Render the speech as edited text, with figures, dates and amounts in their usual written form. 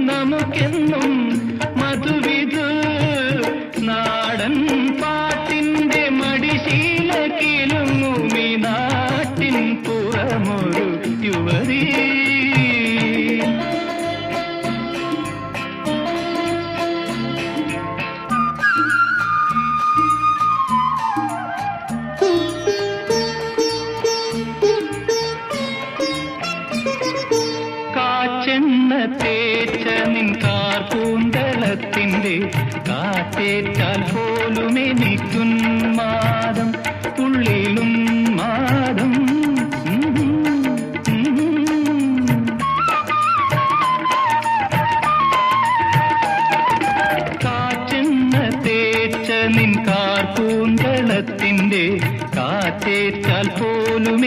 നമുക്കെന്നും മധുവിധു നാടൻ പാട്ടിന്റെ മടിശീല കിലുങ്ങുമി നാട്ടിൻ പുറമൊരു യുവതി. കാച്ചെണ്ണ തേച്ച നിൻ കാർകൂന്തളത്തിന്റെ കാറ്റേറ്റാൽ പോലും എനിക്കുന്മാദം ഉള്ളിലും മാദം. കാച്ചെണ്ണ തേച്ച നിൻ കാർകൂന്തളത്തിന്റെ കാറ്റേറ്റാൽ പോലും